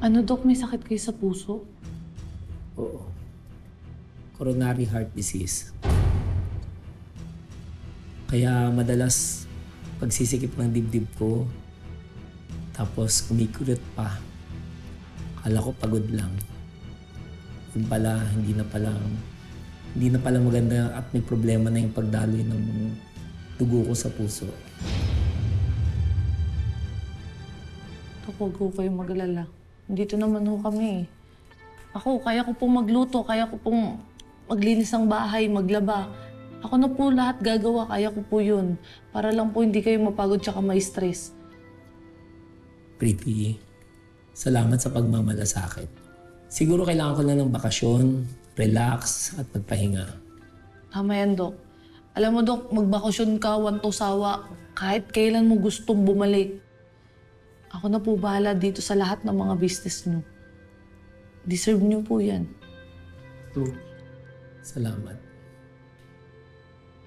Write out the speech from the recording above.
Ano, Dok? May sakit kayo sa puso? Oo. Coronary heart disease. Kaya madalas pagsisikip ng dibdib ko, tapos kumikulit pa. Akala ko pagod lang. Yun pala, hindi na pala maganda at may problema na yung pagdaloy ng dugo ko sa puso. Dok, huwag ko kayong magalala. Dito naman ho kami. Ako, kaya ko pong magluto, kaya ko pong maglinis ng bahay, maglaba. Ako na po lahat gagawa, kaya ko po yun. Para lang po hindi kayo mapagod tsaka ma-stress. Pretty, salamat sa pagmamalasakit. Siguro kailangan ko na ng bakasyon, relax, at magpahinga. Tama yan, Dok. Alam mo, Dok, magbakasyon ka, wanto sawa, kahit kailan mo gustong bumalik. Ako na po bahala dito sa lahat ng mga business niyo. Deserve niyo po yan. Salamat.